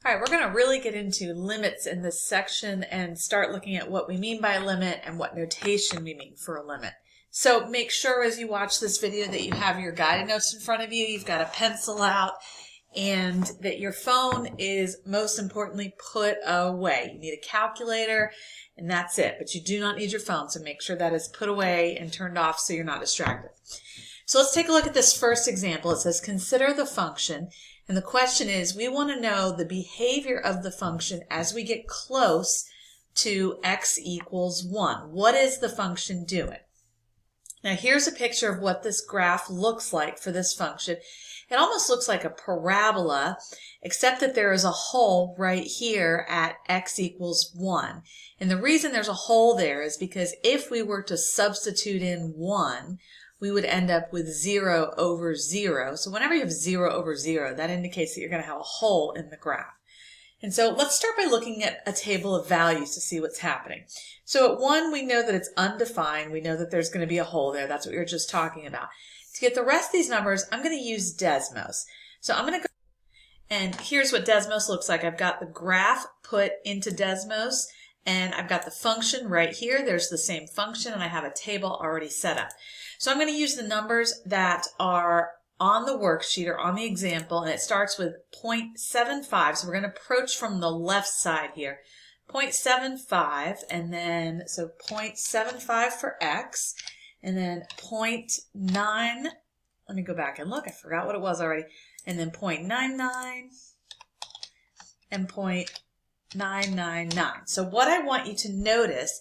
All right, we're going to really get into limits in this section and start looking at what we mean by a limit and what notation we mean for a limit. So make sure as you watch this video that you have your guided notes in front of you, you've got a pencil out, and that your phone is most importantly put away. You need a calculator and that's it, but you do not need your phone, so make sure that is put away and turned off so you're not distracted. So let's take a look at this first example. It says consider the function, and the question is we want to know the behavior of the function as we get close to x equals 1. What is the function doing? Now here's a picture of what this graph looks like for this function. It almost looks like a parabola, except that there is a hole right here at x equals 1. And the reason there's a hole there is because if we were to substitute in 1, we would end up with 0 over 0. So whenever you have 0 over 0, that indicates that you're going to have a hole in the graph. And so let's start by looking at a table of values to see what's happening. So at 1, we know that it's undefined. We know that there's going to be a hole there. That's what we were just talking about. To get the rest of these numbers, I'm going to use Desmos. So I'm going to go, and here's what Desmos looks like. I've got the graph put into Desmos, and I've got the function right here. There's the same function, and I have a table already set up. So I'm going to use the numbers that are on the worksheet or on the example, and it starts with 0.75. So we're going to approach from the left side here. 0.75, and then, so 0.75 for x, and then 0.9, let me go back and look, I forgot what it was already, and then 0.99 and 0.999. So what I want you to notice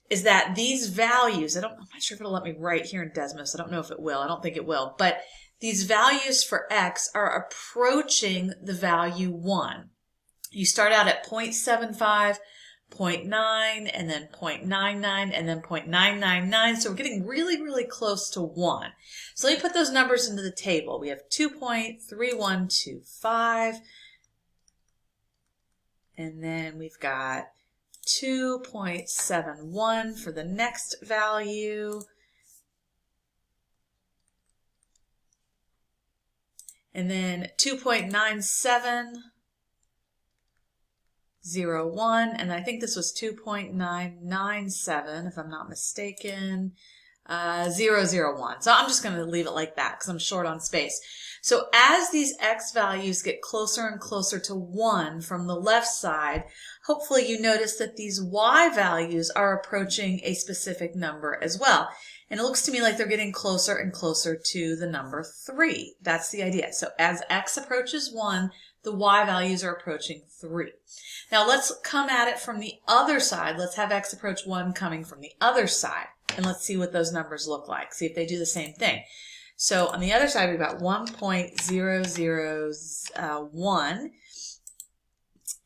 is that these values, I'm not sure if it'll let me write here in Desmos, I don't know if it will, I don't think it will, but these values for x are approaching the value 1. You start out at 0.75, 0.9, and then 0.99, and then 0.999. So we're getting really, really close to 1. So let me put those numbers into the table. We have 2.3125, and then we've got 2.71 for the next value, and then 2.9701, and I think this was 2.997 if I'm not mistaken, 001. So I'm just going to leave it like that because I'm short on space. So as these x values get closer and closer to 1 from the left side, hopefully you notice that these y values are approaching a specific number as well. And it looks to me like they're getting closer and closer to the number 3. That's the idea. So as x approaches 1, the y values are approaching 3. Now let's come at it from the other side. Let's have x approach 1 coming from the other side. And let's see what those numbers look like. See if they do the same thing. So on the other side, we've got 1.001,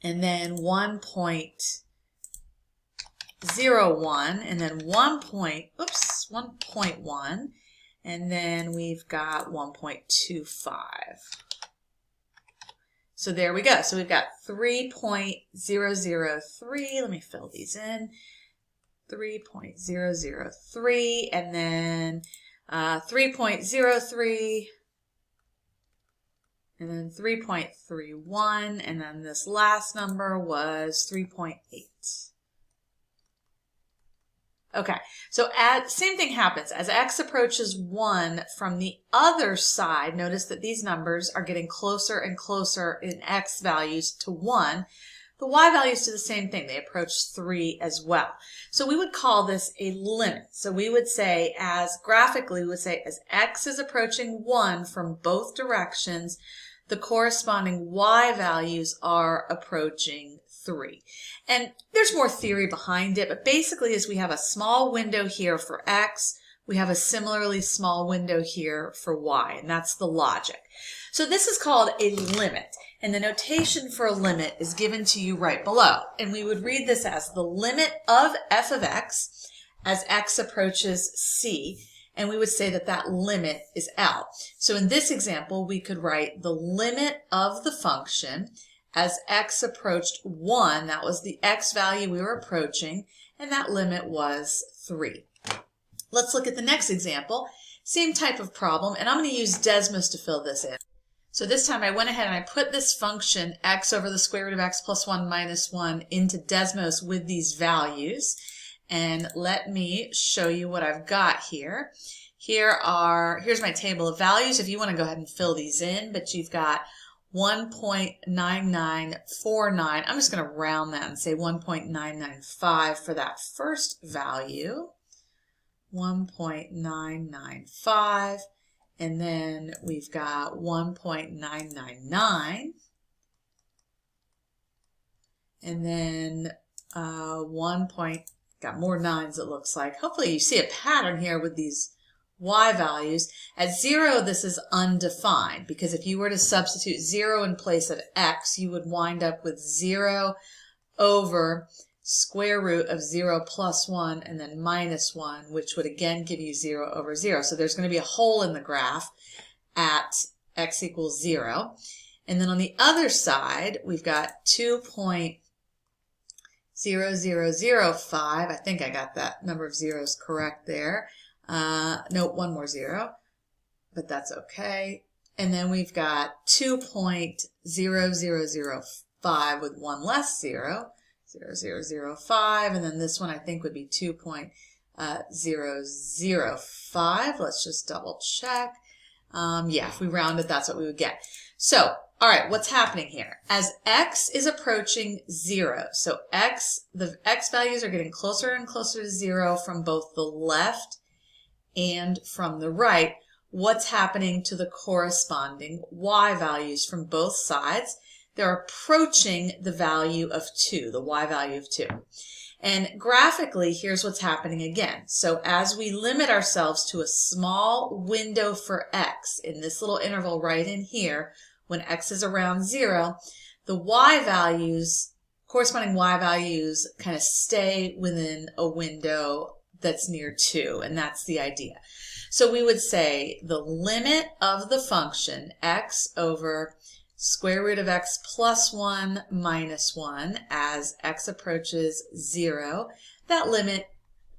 and then 1.01, and then 1.1, and then we've got 1.25. So there we go. So we've got 3.003. Let me fill these in. 3.003, and then 3.03, and then 3.31, and then this last number was 3.8. Okay, so same thing happens. As x approaches 1 from the other side, notice that these numbers are getting closer and closer in x values to 1. The y values do the same thing. They approach 3 as well. So we would call this a limit. So we would say, graphically, we would say as x is approaching 1 from both directions, the corresponding y values are approaching 3. And there's more theory behind it, but basically as we have a small window here for x, we have a similarly small window here for y, and that's the logic. So this is called a limit. And the notation for a limit is given to you right below. And we would read this as the limit of f of x as x approaches c. And we would say that that limit is L. So in this example, we could write the limit of the function as x approached 1. That was the x value we were approaching. And that limit was 3. Let's look at the next example. Same type of problem. And I'm going to use Desmos to fill this in. So this time I went ahead and I put this function x over the square root of x plus 1 minus 1 into Desmos with these values. And let me show you what I've got here. Here's my table of values. If you want to go ahead and fill these in, but you've got 1.9949. I'm just going to round that and say 1.995 for that first value. 1.995. And then we've got 1.999. And then got more nines it looks like. Hopefully you see a pattern here with these y values. At 0, this is undefined, because if you were to substitute 0 in place of x, you would wind up with 0 over square root of 0 plus 1 and then minus 1, which would again give you 0 over 0. So there's going to be a hole in the graph at x equals 0. And then on the other side, we've got 2.0005. I think I got that number of zeros correct there. No, one more 0, but that's okay. And then we've got 2.0005 with one less 0. 0005, and then this one I think would be 2.005. Let's just double check. Yeah, if we round it, that's what we would get. So, all right, what's happening here? As x is approaching 0, so the x values are getting closer and closer to 0 from both the left and from the right. What's happening to the corresponding y values from both sides? They're approaching the value of 2, the y value of 2. And graphically, here's what's happening again. So as we limit ourselves to a small window for x in this little interval right in here, when x is around 0, the y values, corresponding y values, kind of stay within a window that's near 2, and that's the idea. So we would say the limit of the function x over square root of x plus 1 minus 1 as x approaches 0, that limit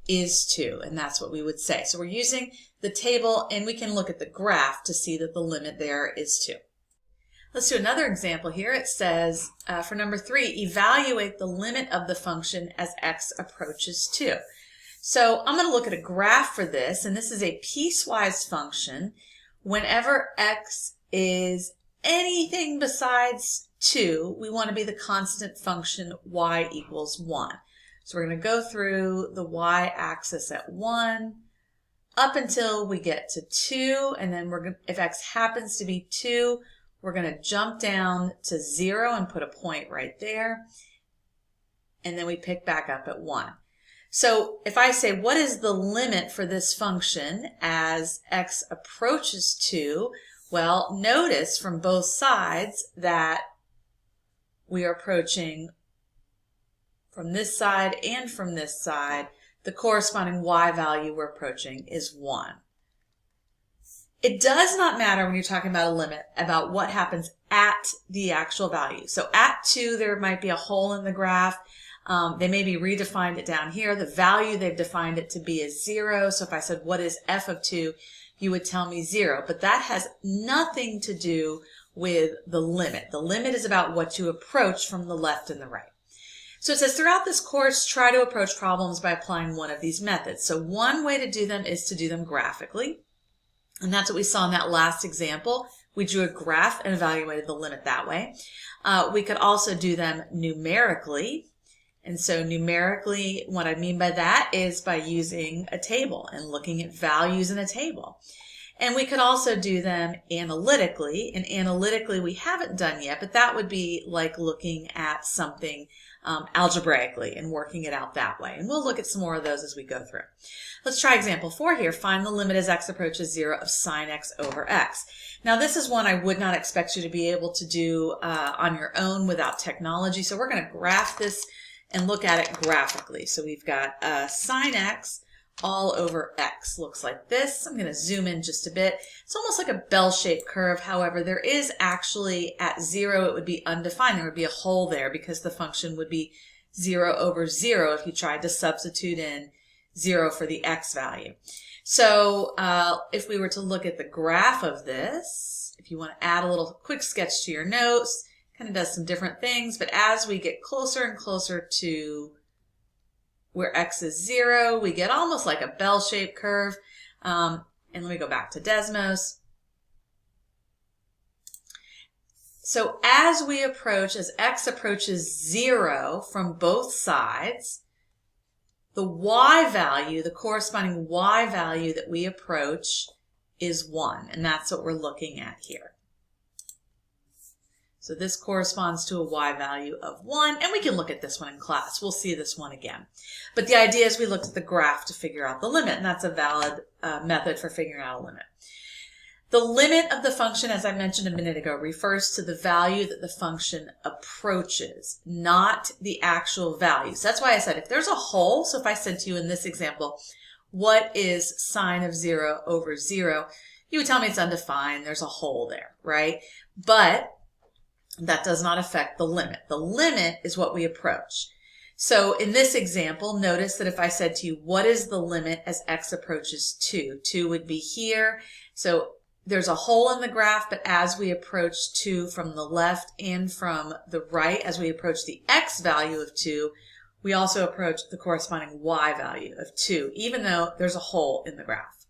is 2, and that's what we would say. So we're using the table, and we can look at the graph to see that the limit there is 2. Let's do another example here. It says, for number 3, evaluate the limit of the function as x approaches 2. So I'm going to look at a graph for this, and this is a piecewise function. Whenever x is anything besides 2, we want to be the constant function y equals 1. So we're going to go through the y-axis at 1 up until we get to 2, and then if x happens to be 2, we're going to jump down to 0 and put a point right there, and then we pick back up at 1. So if I say, what is the limit for this function as x approaches 2? Well, notice from both sides that we are approaching from this side and from this side. The corresponding y value we're approaching is 1. It does not matter when you're talking about a limit about what happens at the actual value. So at 2, there might be a hole in the graph. They maybe redefined it down here. The value they've defined it to be is 0. So if I said, what is f of 2? You would tell me 0. But that has nothing to do with the limit. The limit is about what you approach from the left and the right. So it says, throughout this course, try to approach problems by applying one of these methods. So one way to do them is to do them graphically. And that's what we saw in that last example. We drew a graph and evaluated the limit that way. We could also do them numerically. And so numerically, what I mean by that is by using a table and looking at values in a table. And we could also do them analytically. And analytically, we haven't done yet, but that would be like looking at something algebraically and working it out that way. And we'll look at some more of those as we go through. Let's try example 4 here. Find the limit as x approaches 0 of sine x over x. Now this is one I would not expect you to be able to do on your own without technology. So we're going to graph this and look at it graphically. So we've got sine x all over x. Looks like this. I'm going to zoom in just a bit. It's almost like a bell-shaped curve. However, there is actually at 0, it would be undefined. There would be a hole there because the function would be 0 over 0 if you tried to substitute in 0 for the x value. So if we were to look at the graph of this, if you want to add a little quick sketch to your notes, kind of does some different things. But as we get closer and closer to where x is 0, we get almost like a bell-shaped curve. And let me go back to Desmos. So as we approach, as x approaches 0 from both sides, the y value, the corresponding y value that we approach is 1. And that's what we're looking at here. So this corresponds to a y value of 1, and we can look at this one in class. We'll see this one again. But the idea is we looked at the graph to figure out the limit, and that's a valid method for figuring out a limit. The limit of the function, as I mentioned a minute ago, refers to the value that the function approaches, not the actual value. So that's why I said if there's a hole, so if I said to you in this example, what is sine of 0 over 0, you would tell me it's undefined, there's a hole there, right? But that does not affect the limit. The limit is what we approach. So in this example, notice that if I said to you, what is the limit as x approaches 2? 2 would be here. So there's a hole in the graph, but as we approach 2 from the left and from the right, as we approach the x value of 2, we also approach the corresponding y value of 2, even though there's a hole in the graph.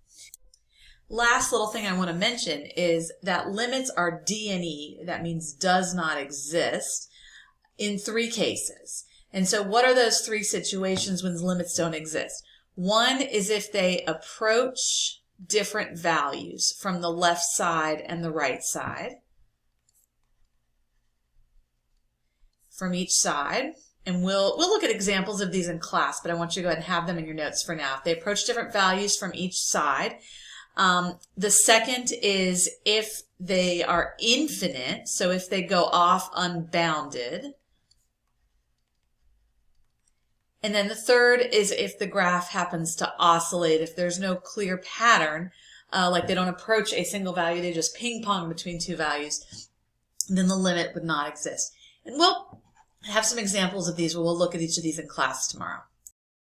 Last little thing I want to mention is that limits are D&E, that means does not exist, in 3 cases. And so what are those 3 situations when limits don't exist? One is if they approach different values from the left side and the right side, from each side. And we'll look at examples of these in class, but I want you to go ahead and have them in your notes for now. If they approach different values from each side. The second is if they are infinite, so if they go off unbounded. And then the third is if the graph happens to oscillate, if there's no clear pattern, like they don't approach a single value, they just ping pong between 2 values, then the limit would not exist. And we'll have some examples of these where we'll look at each of these in class tomorrow.